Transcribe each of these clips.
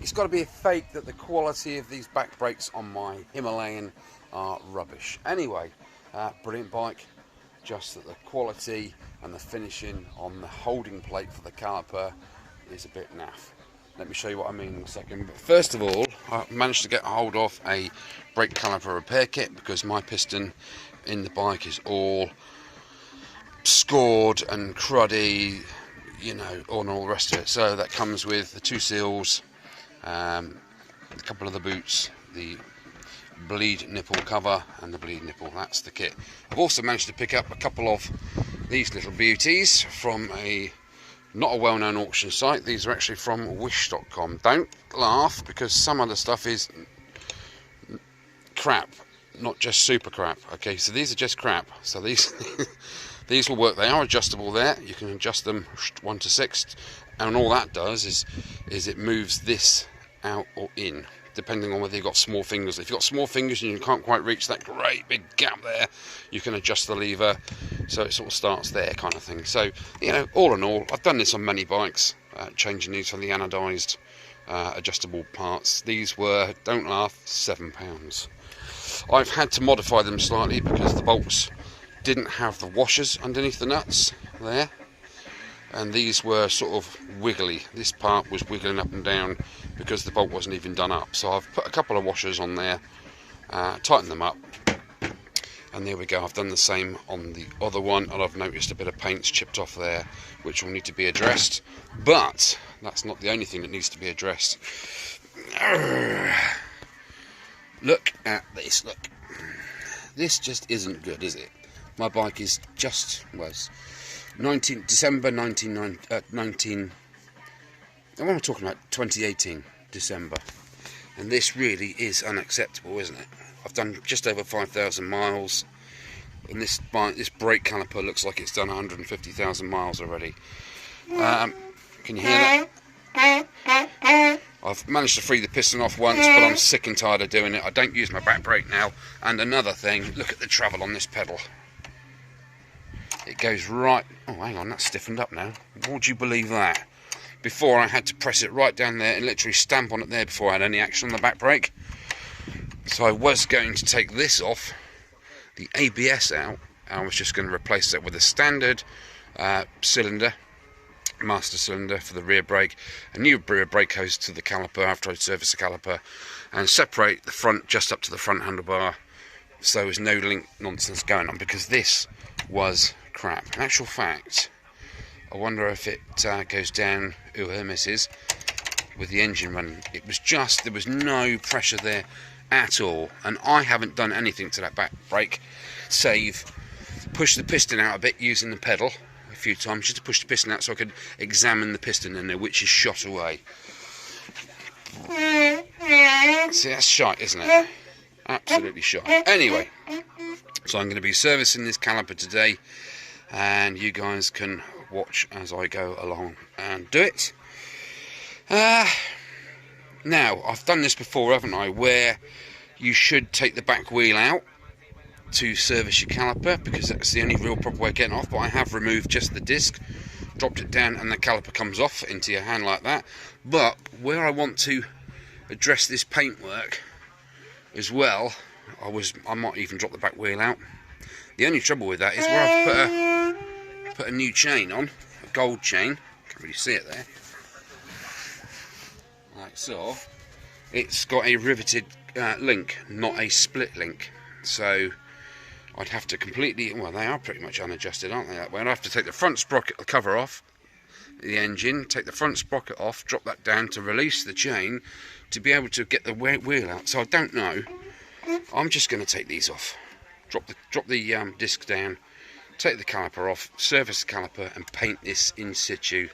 it's got to be a fake that the quality of these back brakes on my Himalayan are rubbish. Anyway, brilliant bike, just that the quality and the finishing on the holding plate for the caliper is a bit naff. Let me show you what I mean in a second. But first of all, I managed to get hold of a brake caliper repair kit because my piston in the bike is all scored and cruddy, you know, and all the rest of it. So that comes with the 2 seals, a couple of the boots, the bleed nipple cover and the bleed nipple. That's the kit. I've also managed to pick up a couple of these little beauties from not a well-known auction site. These are actually from wish.com. Don't laugh, because some of the stuff is crap, not just super crap. Okay, so these are just crap. So these these will work. They are adjustable there. You can adjust them 1 to 6, and all that does is it moves this out or in, depending on whether you've got small fingers. If you've got small fingers and you can't quite reach that great big gap there, you can adjust the lever so it sort of starts there, kind of thing. So, you know, all in all, I've done this on many bikes, changing these for the anodised adjustable parts. These were, don't laugh, £7. I've had to modify them slightly because the bolts didn't have the washers underneath the nuts there, and these were sort of wiggly. This part was wiggling up and down because the bolt wasn't even done up. So I've put a couple of washers on there, tightened them up, and there we go. I've done the same on the other one, and I've noticed a bit of paint's chipped off there, which will need to be addressed. But that's not the only thing that needs to be addressed. Look at this, look. This just isn't good, is it? My bike is was 19 December 2018 December, and this really is unacceptable, isn't it? I've done just over 5,000 miles, and this brake caliper looks like it's done 150,000 miles already. Can you hear that? I've managed to free the piston off once, but I'm sick and tired of doing it. I don't use my back brake now. And another thing, look at the travel on this pedal. It goes right... Oh, hang on, that's stiffened up now. Would you believe that? Before, I had to press it right down there and literally stamp on it there before I had any action on the back brake. So I was going to take this off, the ABS out, and I was just going to replace it with a standard cylinder, master cylinder for the rear brake, a new rear brake hose to the caliper after I'd serviced the caliper, and separate the front just up to the front handlebar, so there was no link nonsense going on, because this was crap. In actual fact, I wonder if it goes down, ooh, her misses, with the engine running. It was just, there was no pressure there at all, and I haven't done anything to that back brake save push the piston out a bit using the pedal a few times, just to push the piston out so I could examine the piston in there, which is shot away. See, that's shite, isn't it? Absolutely shite. Anyway, so I'm going to be servicing this caliper today, and you guys can watch as I go along and do it. Now, I've done this before, haven't I, where you should take the back wheel out to service your caliper, because that's the only real proper way of getting off. But I have removed just the disc, dropped it down, and the caliper comes off into your hand like that. But where I want to address this paintwork as well, I might even drop the back wheel out. The only trouble with that is where I've put a new chain on, a gold chain. Can't really see it there. Like so. It's got a riveted link, not a split link. So I'd have to completely, well, they are pretty much unadjusted, aren't they, that way? I'd have to take the front sprocket cover off the engine, take the front sprocket off, drop that down to release the chain to be able to get the wheel out. So I don't know. I'm just going to take these off, drop the disc down, take the caliper off, service the caliper, and paint this in situ.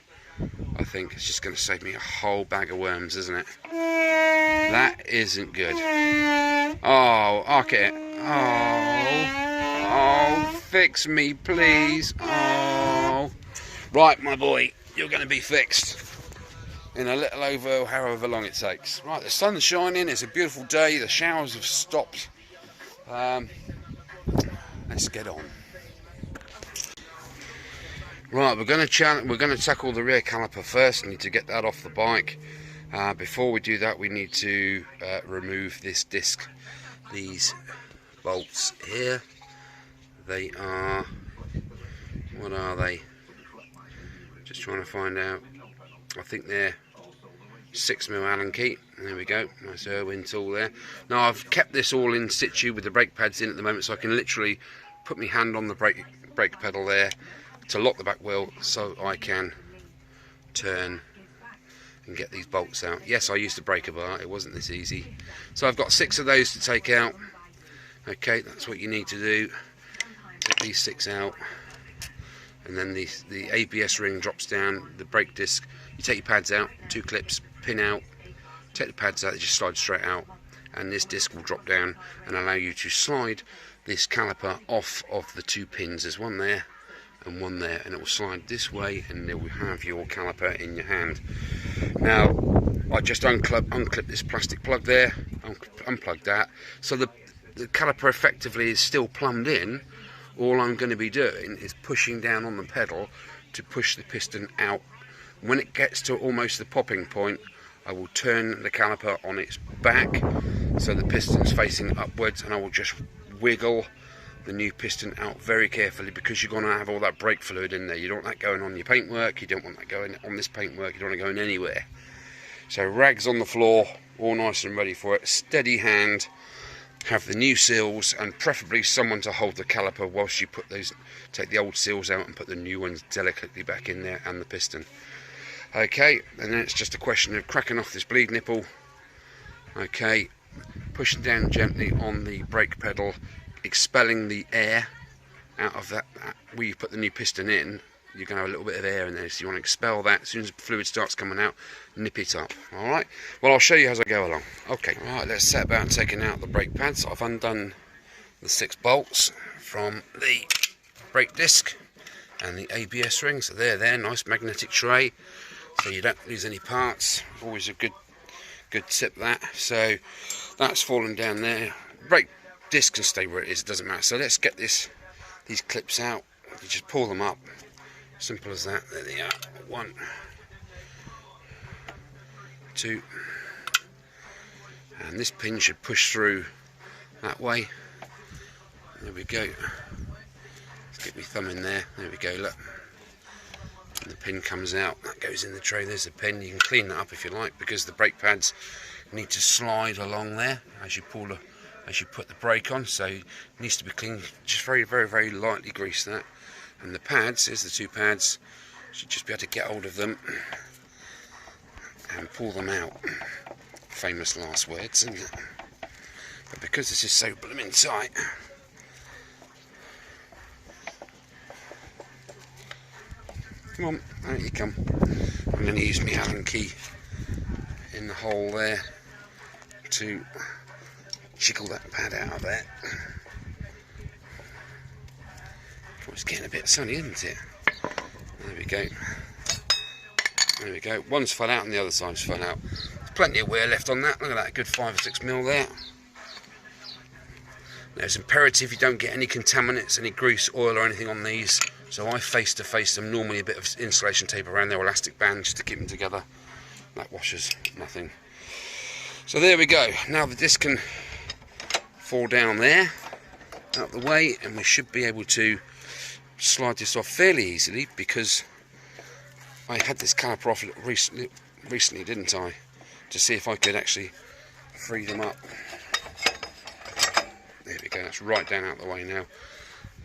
I think it's just going to save me a whole bag of worms, isn't it? That isn't good. Oh, arc it. Oh, fix me, please. Oh. Right, my boy, you're going to be fixed in a little over however long it takes. Right, the sun's shining, it's a beautiful day, the showers have stopped. Let's get on. Right, we're going to tackle the rear caliper first. I need to get that off the bike. Before we do that, we need to remove this disc, these bolts here. They are, what are they? Just trying to find out. I think they're 6mm Allen key. There we go, nice Irwin tool there. Now I've kept this all in situ with the brake pads in at the moment, so I can literally put my hand on the brake pedal there to lock the back wheel, so I can turn and get these bolts out. Yes, I used a breaker bar, it wasn't this easy. So I've got 6 of those to take out. Okay, that's what you need to do. Take these 6 out, and then the ABS ring drops down, the brake disc. You take your pads out, 2 clips, pin out, take the pads out, they just slide straight out, and this disc will drop down and allow you to slide this caliper off of the 2 pins. There's one there and one there, and it will slide this way, and it will have your caliper in your hand. Now I just unclip this plastic plug there, unplug that, so the caliper effectively is still plumbed in. All I'm going to be doing is pushing down on the pedal to push the piston out. When it gets to almost the popping point, I will turn the caliper on its back so the piston's facing upwards, and I will just wiggle the new piston out very carefully, because you're going to have all that brake fluid in there. You don't want that going on your paintwork, you don't want that going on this paintwork, you don't want it going anywhere. So rags on the floor, all nice and ready for it, steady hand, have the new seals, and preferably someone to hold the caliper whilst you put those, take the old seals out and put the new ones delicately back in there, and the piston. Okay, and then it's just a question of cracking off this bleed nipple. Okay, pushing down gently on the brake pedal, expelling the air out of that where you put the new piston in. You're going to have a little bit of air in there, so you want to expel that. As soon as the fluid starts coming out, nip it up. Alright, well, I'll show you as I go along. Okay, right, let's set about taking out the brake pads. I've undone the 6 bolts from the brake disc and the ABS ring, so they're there, nice magnetic tray, so you don't lose any parts. Always a good tip, that. So that's fallen down there. Brake disc can stay where it is, it doesn't matter. So let's get these clips out. You just pull them up, simple as that. There they are. 1, 2, and this pin should push through that way. There we go. Let's get my thumb in there. There we go, look. And the pin comes out, that goes in the tray. There's the pin. You can clean that up if you like, because the brake pads need to slide along there as you put the brake on, so it needs to be clean. Just very, very, very lightly grease that. And the pads, here's the 2 pads. Should just be able to get hold of them and pull them out. Famous last words, isn't it? But because this is so blooming tight, come on, out you come. I'm going to use my Allen key in the hole there to jiggle that pad out of there. Oh, it's getting a bit sunny, isn't it? There we go. There we go. One's fell out and the other side's fell out. There's plenty of wear left on that. Look at that, a good 5 or 6mm there. Now it's imperative you don't get any contaminants, any grease, oil or anything on these. So I face to face them, normally a bit of insulation tape around their elastic band just to keep them together. That washes nothing. So there we go. Now the disc can fall down there, out the way, and we should be able to slide this off fairly easily, because I had this caliper off recently, didn't I, to see if I could actually free them up. There we go, that's right down out the way now.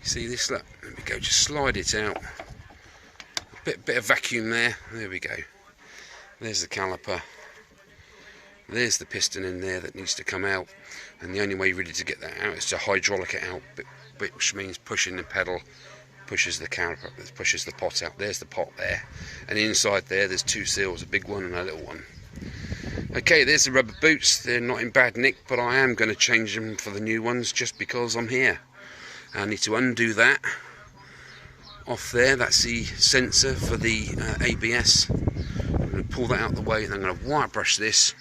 You see this, look, there we go, just slide it out. A bit of vacuum there, there we go. There's the caliper. There's the piston in there that needs to come out, and the only way really to get that out is to hydraulic it out, which means pushing the pedal pushes the caliper, pushes the pot out. There's the pot there, and inside there's 2 seals, a big one and a little one. Okay, there's the rubber boots. They're not in bad nick, but I am going to change them for the new ones just because I'm here. I need to undo that off there. That's the sensor for the ABS. I'm going to pull that out of the way, and I'm going to wire brush this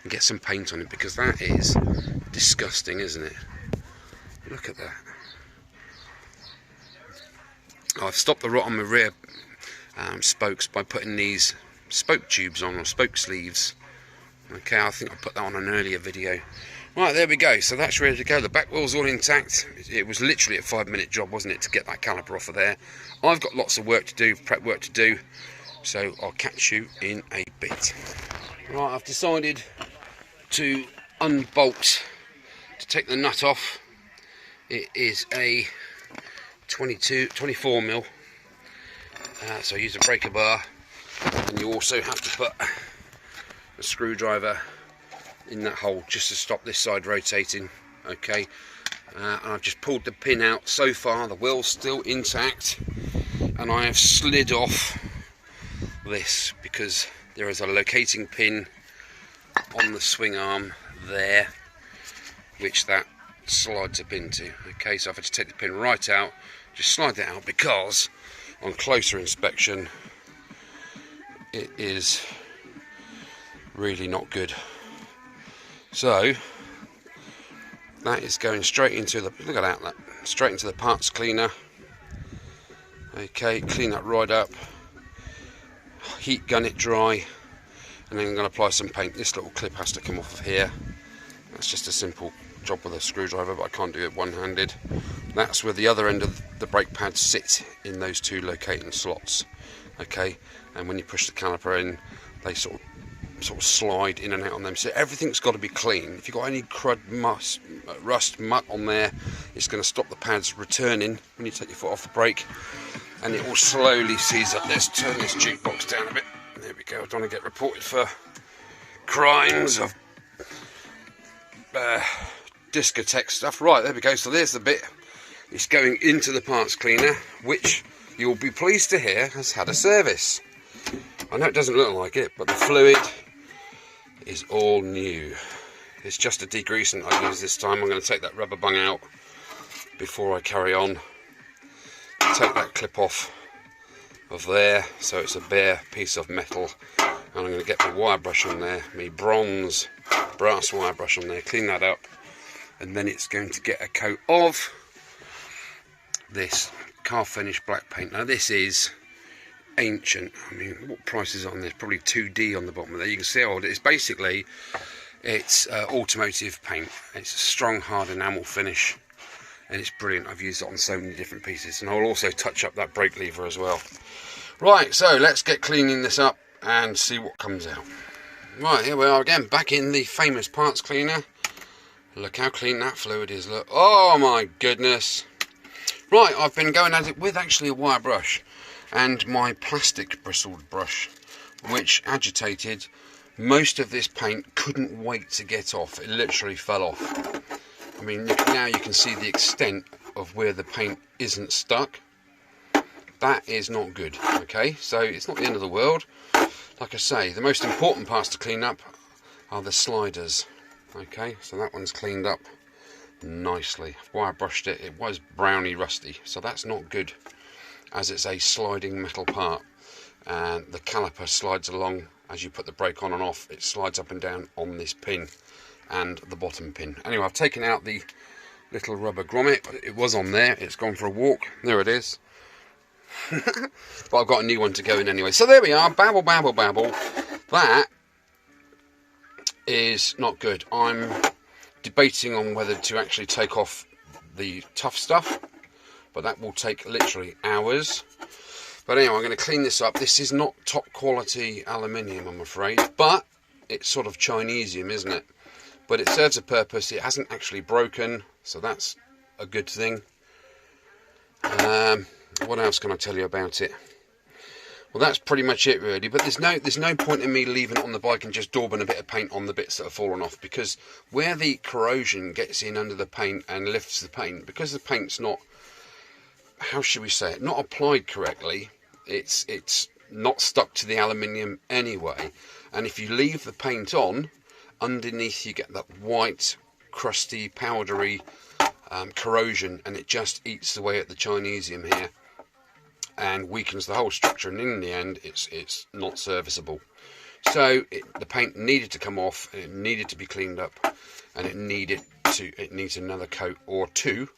and get some paint on it, because that is disgusting, isn't it? Look at that. I've stopped the rot on my rear spokes by putting these spoke tubes on, or spoke sleeves, Okay, I think I put that on an earlier video. Right, there we go. So that's ready to go. The back wheel's all intact. It was literally a 5-minute job, wasn't it, to get that caliper off of there. I've got lots of work to do, prep work to do, so I'll catch you in a bit. Right, I've decided to unbolt, to take the nut off. It is a 24 mil. So I use a breaker bar, and you also have to put a screwdriver in that hole just to stop this side rotating. Okay, and I've just pulled the pin out. So far the wheel's still intact, and I have slid off this because there is a locating pin on the swing arm there, which that slides up into. Okay, so I've had to take the pin right out, just slide that out, because on closer inspection it is really not good. So that is going straight into the, look at that, straight into the parts cleaner. Okay, clean that right up, heat gun it dry, and then I'm going to apply some paint. This little clip has to come off of here. That's just a simple job with a screwdriver, but I can't do it one-handed. That's where the other end of the brake pads sit, in those two locating slots. Okay, and when you push the caliper in, they sort of slide in and out on them. So everything's got to be clean. If you've got any crud, rust, muck on there, it's going to stop the pads returning when you take your foot off the brake, and it will slowly seize up. Let's turn this jukebox down a bit. There we go. I don't want to get reported for crimes of discotheque stuff. Right, there we go. So there's the bit. It's going into the parts cleaner, which you'll be pleased to hear has had a service. I know it doesn't look like it, but the fluid is all new. It's just a degreasant I use this time. I'm going to take that rubber bung out before I carry on. Take that clip off of there, so it's a bare piece of metal, and I'm going to get my wire brush on there, my brass wire brush on there, clean that up, and then it's going to get a coat of this car finish black paint. Now this is ancient. I mean, what price is on this? Probably 2D on the bottom of there. You can see how old it is. Basically, it's automotive paint. It's a strong, hard enamel finish, and it's brilliant. I've used it on so many different pieces, and I'll also touch up that brake lever as well. Right, so let's get cleaning this up and see what comes out. Right, here we are again, back in the famous parts cleaner. Look how clean that fluid is. Look, oh my goodness. Right, I've been going at it with actually a wire brush and my plastic bristled brush, which agitated. Most of this paint couldn't wait to get off. It literally fell off. I mean, now you can see the extent of where the paint isn't stuck. That is not good. Okay, so it's not the end of the world. Like I say, the most important parts to clean up are the sliders. Okay, so that one's cleaned up nicely. Wire brushed it. It was browny rusty, so that's not good, as it's a sliding metal part, and the caliper slides along as you put the brake on and off. It slides up and down on this pin and the bottom pin. Anyway, I've taken out the little rubber grommet. It was on there. It's gone for a walk. There it is. But I've got a new one to go in anyway. So there we are. Babble, babble, babble. That is not good. I'm debating on whether to actually take off the tough stuff, but that will take literally hours. But anyway, I'm going to clean this up. This is not top quality aluminium, I'm afraid, but it's sort of Chinesium, isn't it? But it serves a purpose. It hasn't actually broken, so that's a good thing. What else can I tell you about it? Well, that's pretty much it really, but there's no point in me leaving it on the bike and just daubing a bit of paint on the bits that have fallen off, because where the corrosion gets in under the paint and lifts the paint, because the paint's not, how should we say it, not applied correctly, it's not stuck to the aluminium anyway, and if you leave the paint on, underneath you get that white, crusty, powdery corrosion, and it just eats away at the Chinesium here and weakens the whole structure, and in the end it's not serviceable. So the paint needed to come off, and it needed to be cleaned up, and it needs another coat or two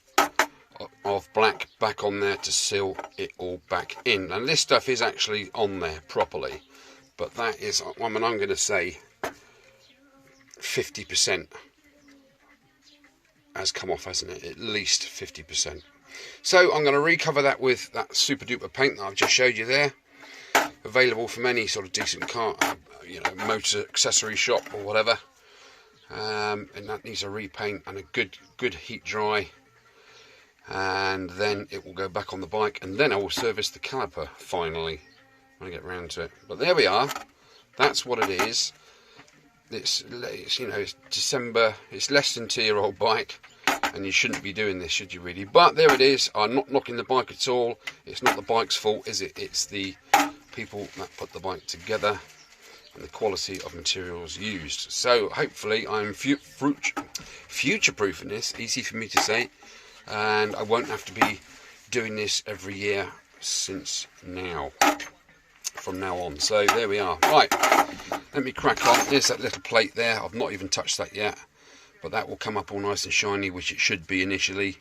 of black back on there to seal it all back in. And this stuff is actually on there properly, but that is, I mean, I'm going to say 50% has come off, hasn't it? At least 50%. So I'm going to recover that with that super duper paint that I've just showed you there, available from any sort of decent car, motor accessory shop or whatever. And that needs a repaint and a good heat dry, and then it will go back on the bike, and then I will service the caliper finally when I get round to it. But there we are. That's what it is. It's it's December. It's less than 2-year-old bike, and you shouldn't be doing this, should you really? But there it is. I'm not knocking the bike at all. It's not the bike's fault, is it? It's the people that put the bike together and the quality of materials used. So hopefully I'm future-proofing this, easy for me to say, and I won't have to be doing this every year from now on. So there we are. Right, let me crack on. There's that little plate there. I've not even touched that yet, but that will come up all nice and shiny, which it should be initially,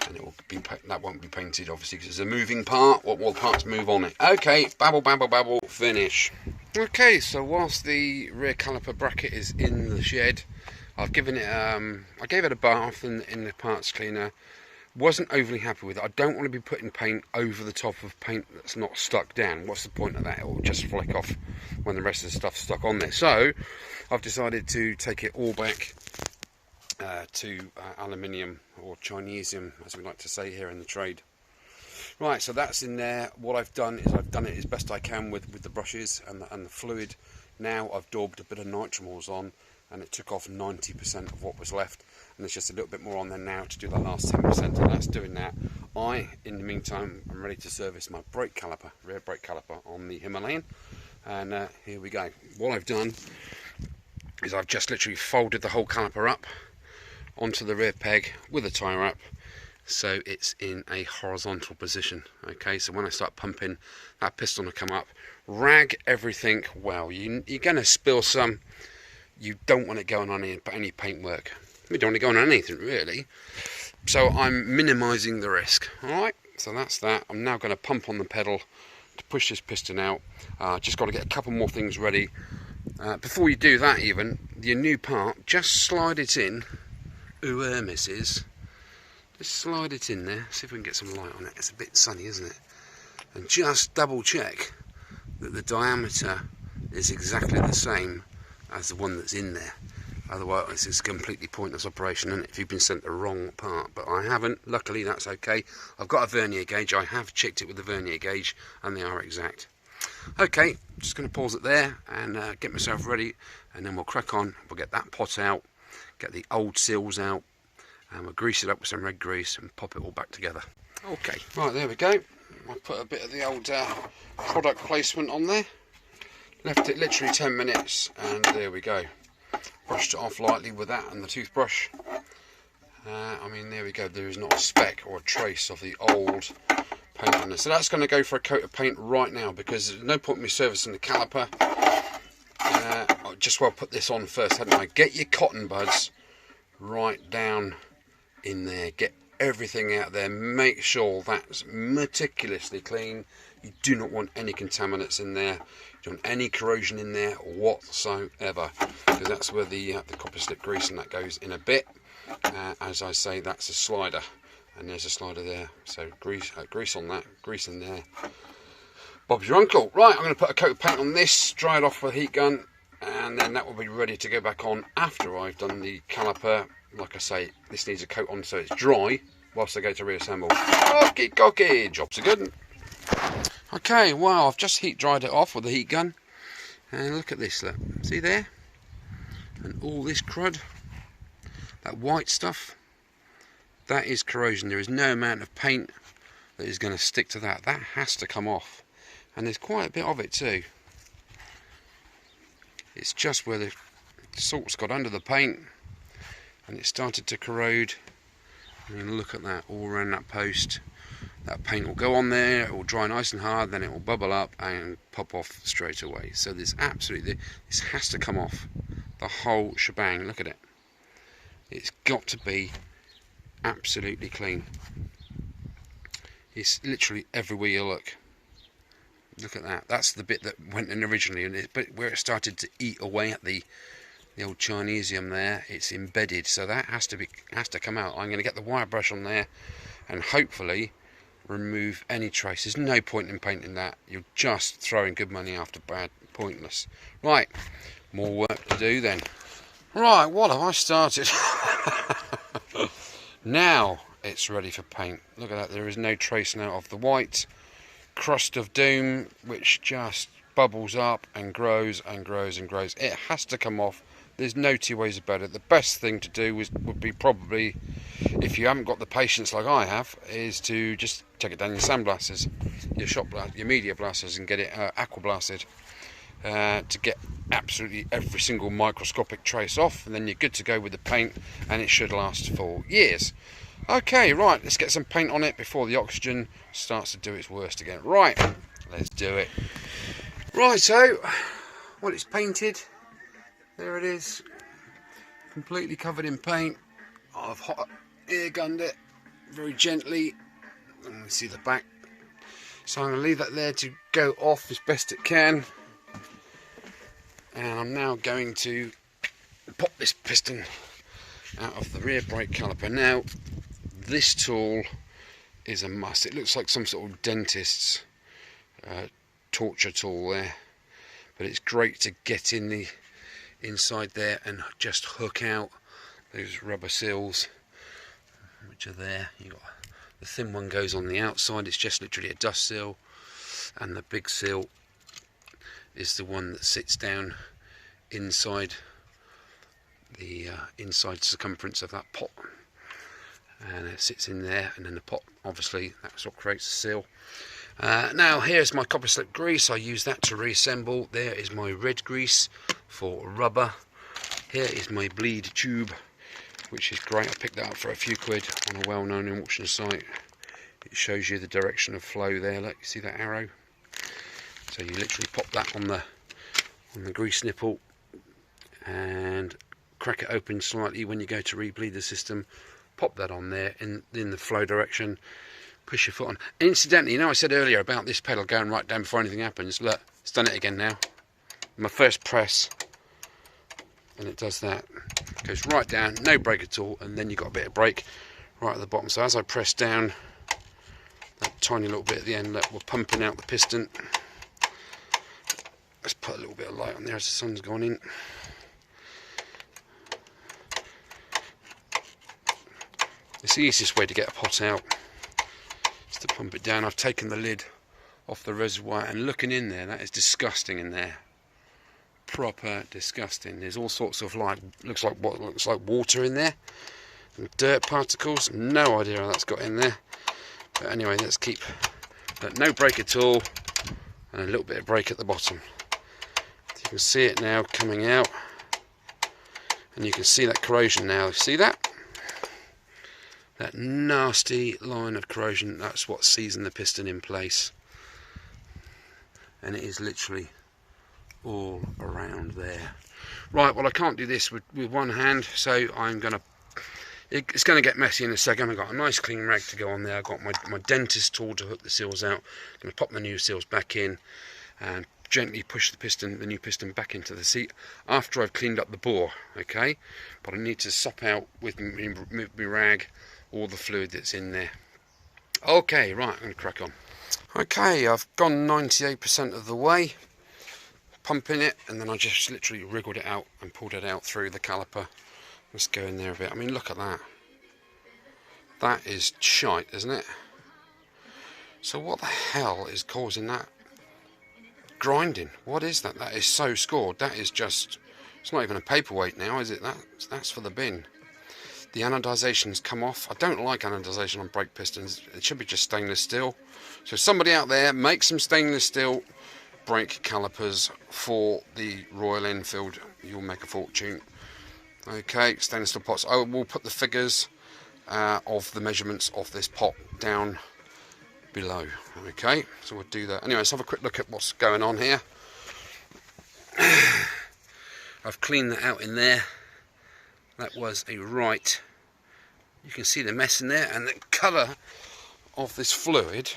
and it will be, that won't be painted obviously because it's a moving part. What more parts move on it? Okay, babble, finish. Okay, so whilst the rear caliper bracket is in the shed, I've given it I gave it a bath in the parts cleaner. Wasn't overly happy with it. I don't want to be putting paint over the top of paint that's not stuck down. What's the point of that? It will just flick off when the rest of the stuff's stuck on there. So I've decided to take it all back to aluminium, or Chinesium as we like to say here in the trade. Right, so that's in there. What I've done is I've done it as best I can with the brushes and the fluid. Now I've daubed a bit of nitromals on, and it took off 90% of what was left, and there's just a little bit more on there now to do that last 10%, and that's doing that. In the meantime, I'm ready to service my brake caliper, rear brake caliper on the Himalayan, and here we go. What I've done is I've just literally folded the whole caliper up onto the rear peg with a tie wrap, so it's in a horizontal position. Okay, so when I start pumping, that piston will come up, rag everything. Well, you're going to spill some. You don't want it going on any paintwork. We don't want it going on anything really. So I'm minimising the risk. Alright, so that's that. I'm now going to pump on the pedal to push this piston out. Just got to get a couple more things ready. Before you do that even, your new part, just slide it in. Ooh, missus. Just slide it in there, see if we can get some light on it. It's a bit sunny, isn't it? And just double check that the diameter is exactly the same as the one that's in there. Otherwise it's a completely pointless operation, and if you've been sent the wrong part. But I haven't, luckily that's okay. I've got a vernier gauge, I have checked it with the vernier gauge, and they are exact. Okay, just going to pause it there and get myself ready, and then we'll crack on. We'll get that pot out, get the old seals out, and we'll grease it up with some red grease and pop it all back together. Okay, right, there we go. I put a bit of the old product placement on there, left it literally 10 minutes, and there we go. Brushed it off lightly with that and the toothbrush. I mean, there we go. There is not a speck or a trace of the old paint on this. So that's going to go for a coat of paint right now, because there's no point in me servicing the caliper. I'll just well put this on first, hadn't I? Get your cotton buds right down in there. Get everything out there. Make sure that's meticulously clean. You do not want any contaminants in there. You don't want any corrosion in there whatsoever, because that's where the copper slip grease and that goes in a bit. As I say, that's a slider, and there's a slider there. So grease on that, grease in there. Bob's your uncle. Right, I'm going to put a coat of paint on this, dry it off with a heat gun, and then that will be ready to go back on after I've done the caliper. Like I say, this needs a coat on so it's dry whilst I go to reassemble. Okie dokie, jobs are good. Okay, well, I've just heat dried it off with the heat gun, and look at this, look. See there? And all this crud, that white stuff, that is corrosion. There is no amount of paint that is going to stick to that. That has to come off, and there's quite a bit of it too. It's just where the salt's got under the paint and it started to corrode. I mean, look at that, all around that post. That paint will go on there, it will dry nice and hard, then it will bubble up and pop off straight away. So this has to come off, the whole shebang. Look at it. It's got to be absolutely clean. It's literally everywhere you look. Look at that. That's the bit that went in originally, but where it started to eat away at the the old Chinesium there, it's embedded, so that has to come out. I'm going to get the wire brush on there and hopefully remove any trace. There's no point in painting that. You're just throwing good money after bad, pointless. Right, more work to do then. Right, what have I started? Now it's ready for paint. Look at that, there is no trace now of the white crust of doom, which just bubbles up and grows and grows and grows. It has to come off. There's no two ways about it. The best thing to do would be probably, if you haven't got the patience like I have, is to just take it down your sandblasters, your media blasters, and get it aqua blasted to get absolutely every single microscopic trace off, and then you're good to go with the paint, and it should last for years. Okay, right, let's get some paint on it before the oxygen starts to do its worst again. Right, let's do it. Right, so, well, it's painted. There it is, completely covered in paint. I've hot air gunned it very gently. And we see the back. So I'm going to leave that there to go off as best it can. And I'm now going to pop this piston out of the rear brake caliper. Now, this tool is a must. It looks like some sort of dentist's torture tool there, but it's great to get in the inside there and just hook out those rubber seals which are there. You got the thin one goes on the outside, it's just literally a dust seal, and the big seal is the one that sits down inside the inside circumference of that pot, and it sits in there, and then the pot, obviously that's what creates the seal. Now here's my copper slip grease. I use that to reassemble. There is my red grease for rubber. Here is my bleed tube, which is great. I picked that up for a few quid on a well-known auction site. It shows you the direction of flow there. Look, you see that arrow? So you literally pop that on the grease nipple and crack it open slightly when you go to rebleed the system. Pop that on there in the flow direction. Push your foot on. Incidentally, you know I said earlier about this pedal going right down before anything happens. Look, it's done it again now. My first press, and it does that. It goes right down, no brake at all, and then you've got a bit of brake right at the bottom. So as I press down, that tiny little bit at the end, look, we're pumping out the piston. Let's put a little bit of light on there as the sun's gone in. It's the easiest way to get a pot out, is to pump it down. I've taken the lid off the reservoir, and looking in there, that is disgusting in there. Proper disgusting. There's all sorts of what looks like water in there, and dirt particles. No idea how that's got in there. But anyway, let's keep no brake at all, and a little bit of brake at the bottom. So you can see it now coming out, and you can see that corrosion now. See that? That nasty line of corrosion, that's what's seizing the piston in place. And it is literally all around there. Right, well I can't do this with one hand, so I'm going to... It's going to get messy in a second. I've got a nice clean rag to go on there. I've got my dentist tool to hook the seals out. I'm going to pop the new seals back in and gently push the new piston back into the seat after I've cleaned up the bore, okay? But I need to sop out with my rag all the fluid that's in there. Okay, right, I'm going to crack on. Okay, I've gone 98% of the way pumping it, and then I just literally wriggled it out and pulled it out through the caliper. Let's go in there a bit. I mean, look at that. That is shite, isn't it? So what the hell is causing that grinding? What is that? That is so scored. That is just... It's not even a paperweight now, is it? That's for the bin. The anodization's come off. I don't like anodization on brake pistons. It should be just stainless steel. So somebody out there, make some stainless steel brake calipers for the Royal Enfield. You'll make a fortune. Okay, stainless steel pots. I will put the figures of the measurements of this pot down below. Okay, so we'll do that. Anyway, let's have a quick look at what's going on here. I've cleaned that out in there. That was a right. You can see the mess in there and the colour of this fluid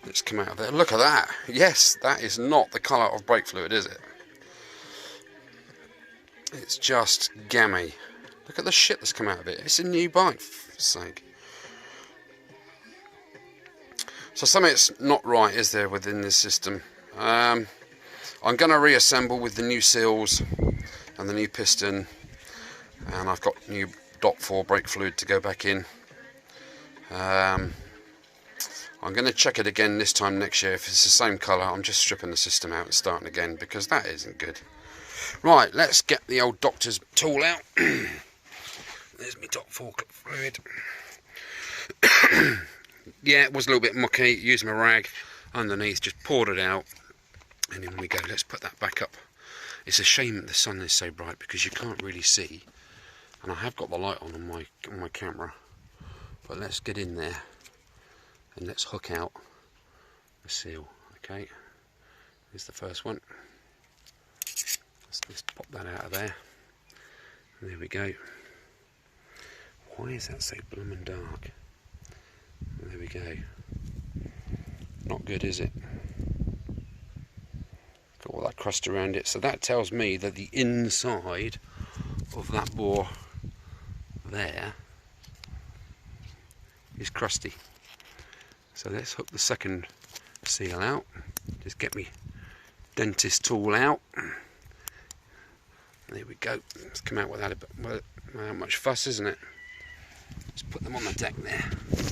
that's come out of there. Look at that. Yes, that is not the colour of brake fluid, is it? It's just gammy. Look at the shit that's come out of it. It's a new bike, for sake. So something's not right, is there, within this system? I'm going to reassemble with the new seals and the new piston, and I've got new .4 brake fluid to go back in. I'm going to check it again this time next year. If it's the same colour, I'm just stripping the system out and starting again, because that isn't good. Right, let's get the old doctor's tool out. There's my .4 fluid. Yeah, it was a little bit mucky. Used my rag underneath, just poured it out, and in we go. Let's put that back up. It's a shame that the sun is so bright because you can't really see, and I have got the light on my camera. But let's get in there and let's hook out the seal. Okay, here's the first one. Let's just pop that out of there. And there we go. Why is that so blooming dark? There we go. Not good, is it? Got all that crust around it. So that tells me that the inside of that bore there is crusty. So let's hook the second seal out. Just get me dentist tool out. There we go. It's come out without much fuss, isn't it? Let's put them on the deck there.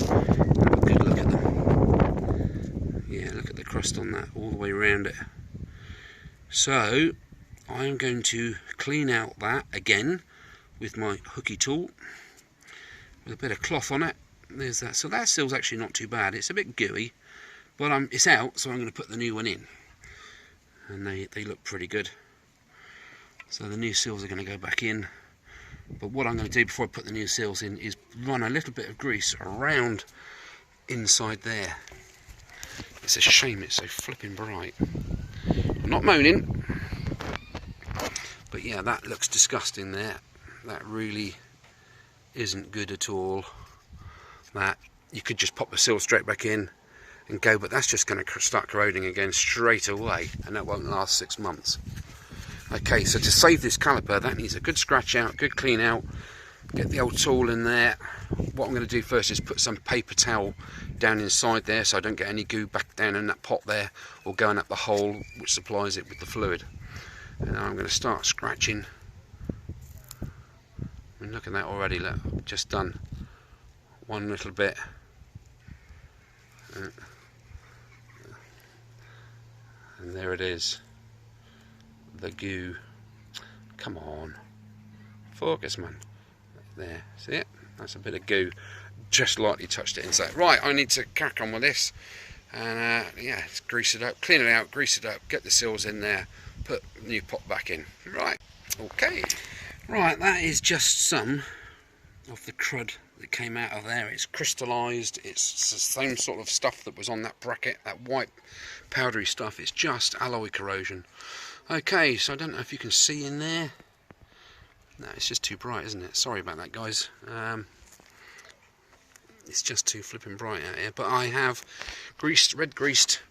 Have a good look at them. Yeah, look at the crust on that all the way around it. So I'm going to clean out that again with my hooky tool with a bit of cloth on it. There's that. So that seal's actually not too bad. It's a bit gooey, but it's out, so I'm going to put the new one in, and they look pretty good. So the new seals are going to go back in. But what I'm going to do before I put the new seals in is run a little bit of grease around inside there. It's a shame it's so flipping bright. I'm not moaning, but yeah, that looks disgusting there. That really isn't good at all. That you could just pop the seal straight back in and go, but that's just going to start corroding again straight away, and that won't last 6 months. Okay, so to save this caliper, that needs a good scratch out, good clean out. Get the old tool in there. What I'm going to do first is put some paper towel down inside there so I don't get any goo back down in that pot there, or going up the hole which supplies it with the fluid. And now I'm going to start scratching. And look at that already, look, I've just done one little bit. And there it is. The goo. Come on, focus, man. There, see it? That's a bit of goo. Just lightly touched it inside. Right, I need to crack on with this, and yeah, let's grease it up, clean it out, grease it up, get the seals in there, put the new pot back in. Right, okay. Right, that is just some of the crud that came out of there. It's crystallised. It's the same sort of stuff that was on that bracket, that white powdery stuff. It's just alloy corrosion. Okay, so I don't know if you can see in there. No, it's just too bright, isn't it? Sorry about that, guys. It's just too flipping bright out here. But I have red greased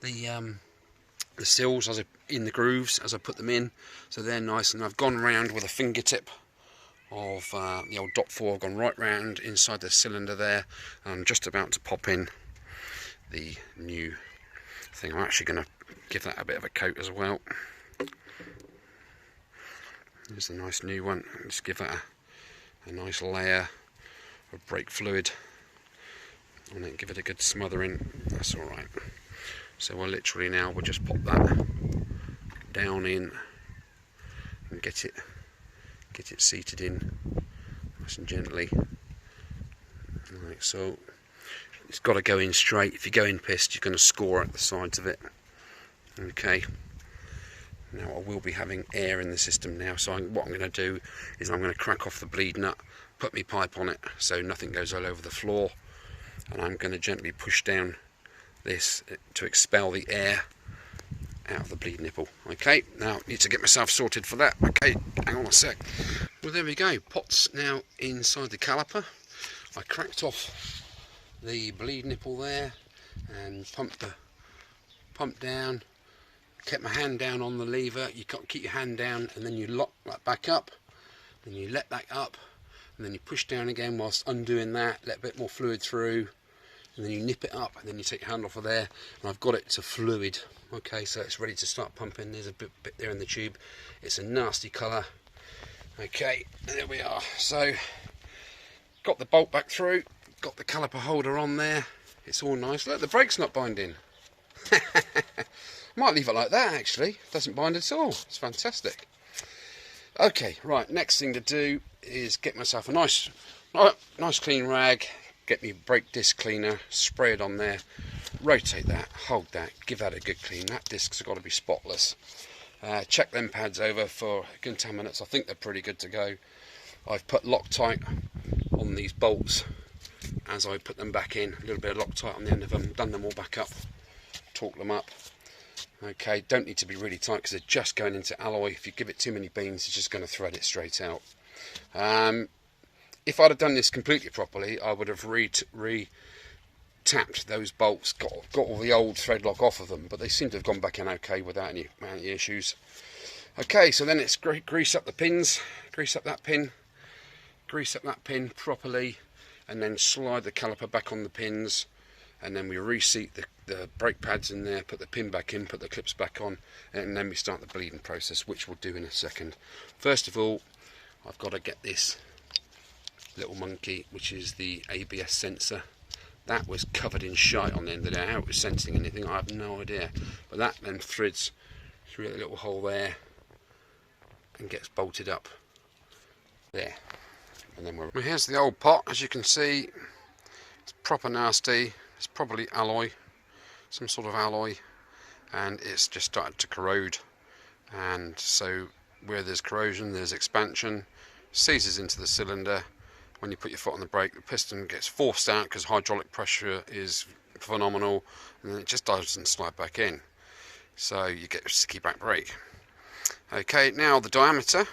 the seals in the grooves as I put them in, so they're nice. And I've gone round with a fingertip of the old .4. I've gone right round inside the cylinder there. I'm just about to pop in the new thing. I'm actually going to give that a bit of a coat as well. There's a nice new one. Just give that a nice layer of brake fluid and then give it a good smothering. That's alright. So we'll just pop that down in and get it seated in nice and gently. Like so. It's got to go in straight. If you go in pissed, you're going to score at the sides of it. Okay. Now I will be having air in the system now, so what I'm going to do is I'm going to crack off the bleed nut, put my pipe on it so nothing goes all over the floor, and I'm going to gently push down this to expel the air out of the bleed nipple. Okay, now I need to get myself sorted for that. Okay, hang on a sec. Well, there we go. Pot's now inside the caliper. I cracked off the bleed nipple there and pumped down kept my hand down on the lever. You can't keep your hand down, and then you lock that back up, and you let that up, and then you push down again whilst undoing that, let a bit more fluid through, and then you nip it up, and then you take your hand off of there, and I've got it to fluid. Okay, so it's ready to start pumping. There's a bit there in the tube. It's a nasty colour. Okay, there we are. So got the bolt back through, got the caliper holder on there. It's all nice. Look, the brake's not binding. Might leave it like that actually. Doesn't bind at all. It's fantastic. Okay, right, next thing to do is get myself a nice clean rag, get me brake disc cleaner, spray it on there, rotate that, hold that, give that a good clean. That disc's got to be spotless. Check them pads over for contaminants. I think they're pretty good to go. I've put Loctite on these bolts as I put them back in, a little bit of Loctite on the end of them, done them all back up, torque them up. Okay, don't need to be really tight because they're just going into alloy. If you give it too many beans, it's just going to thread it straight out. If I'd have done this completely properly, I would have tapped those bolts, got all the old thread lock off of them, but they seem to have gone back in okay without any issues. Okay, so then it's grease up the pins, grease up that pin properly, and then slide the caliper back on the pins, and then we reseat the brake pads in there, put the pin back in, put the clips back on, and then we start the bleeding process, which we'll do in a second. First of all, I've got to get this little monkey, which is the ABS sensor. That was covered in shite on the end of there. How it was sensing anything, I have no idea. But that then threads through a little hole there and gets bolted up there. And then well, here's the old pot. As you can see, it's proper nasty. It's probably alloy, some sort of alloy, and it's just started to corrode. And so where there's corrosion, there's expansion, seizes into the cylinder. When you put your foot on the brake, the piston gets forced out because hydraulic pressure is phenomenal, and then it just doesn't slide back in. So you get a sticky back brake. Okay, now the diameter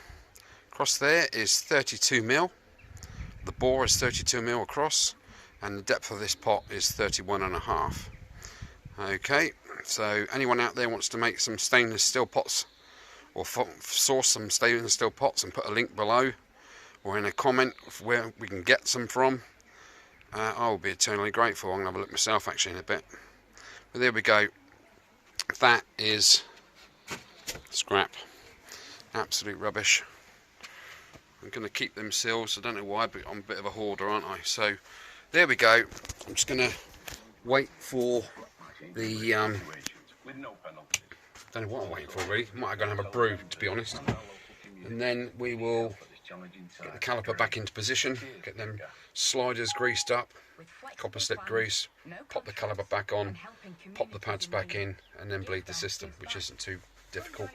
across there is 32 mil. The bore is 32 mil across, and the depth of this pot is 31.5. Okay, so anyone out there wants to make some stainless steel pots, or source some stainless steel pots, and put a link below or in a comment of where we can get some from, I will be eternally grateful. I'm going to have a look myself actually in a bit. But there we go. That is scrap. Absolute rubbish. I'm going to keep them seals. I don't know why, but I'm a bit of a hoarder, aren't I? So there we go. I'm just going to wait for the don't know what I'm waiting for really. Might have going to have a brew, to be honest. And then we will get the caliper back into position, get them sliders greased up, copper slip grease, pop the caliper back on, pop the pads back in, and then bleed the system, which isn't too difficult.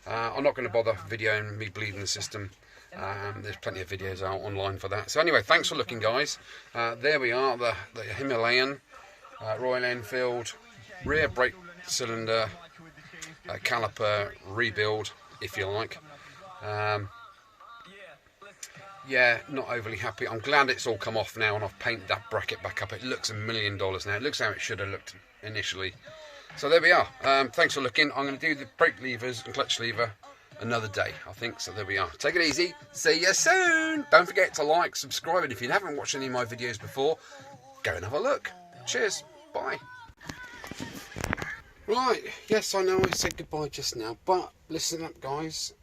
I'm not going to bother videoing me bleeding the system. There's plenty of videos out online for that. So anyway, thanks for looking, guys. There we are, the Himalayan Royal Enfield rear brake cylinder caliper rebuild, if you like. Yeah, not overly happy. I'm glad it's all come off now and I've painted that bracket back up. It looks $1 million now. It looks how it should have looked initially. So there we are. Thanks for looking. I'm going to do the brake levers and clutch lever another day, I think. So there we are. Take it easy. See you soon. Don't forget to like, subscribe, and if you haven't watched any of my videos before, go and have a look. Cheers. Bye. Right. Yes, I know I said goodbye just now, but listen up, guys.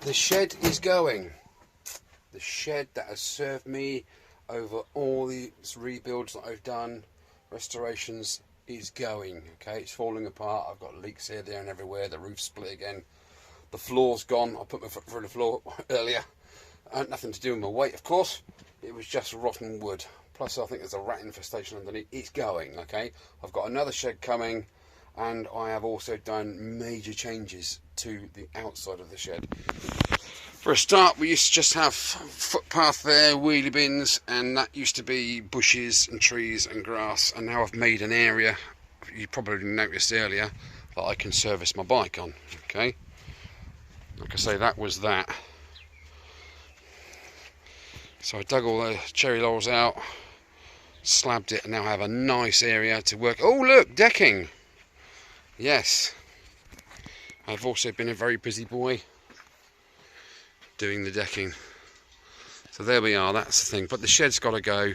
The shed is going. The shed that has served me over all these rebuilds that I've done, restorations, is going. Okay, it's falling apart. I've got leaks here, there and everywhere. The roof's split again. The floor's gone. I put my foot through the floor earlier. Nothing to do with my weight, of course. It was just rotten wood. Plus I think there's a rat infestation underneath. It's going. Okay, I've got another shed coming, and I have also done major changes to the outside of the shed. For a start, we used to just have footpath there, wheelie bins, and that used to be bushes and trees and grass, and now I've made an area, you probably noticed earlier, that I can service my bike on. Okay, like I say, that was that. So I dug all the cherry laurels out, slabbed it, and now I have a nice area to work. Oh look, decking! Yes, I've also been a very busy boy doing the decking. So there we are, that's the thing. But the shed's got to go.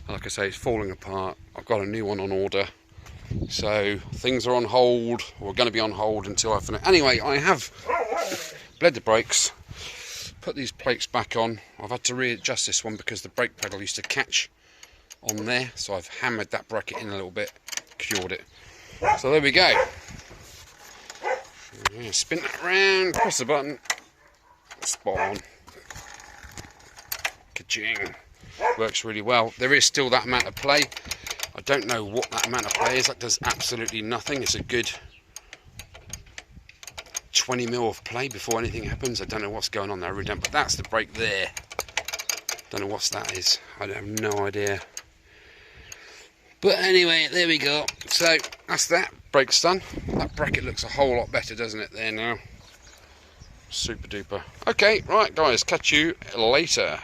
Like I say, it's falling apart. I've got a new one on order. So things are on hold, or going to be on hold until I finish. Anyway, I have bled the brakes, put these plates back on. I've had to readjust this one because the brake pedal used to catch on there. So I've hammered that bracket in a little bit, cured it. So there we go. Yeah, spin that around, press the button, spot on. Ka-ching. Works really well. There is still that amount of play. I don't know what that amount of play is. That does absolutely nothing. It's a good 20 mil of play before anything happens. I don't know what's going on there. I really don't. But that's the brake there. Don't know what that is. I have no idea. But anyway, there we go. So that's that. Brake's done. That bracket looks a whole lot better, doesn't it, there now? Super duper. Okay, right guys, catch you later.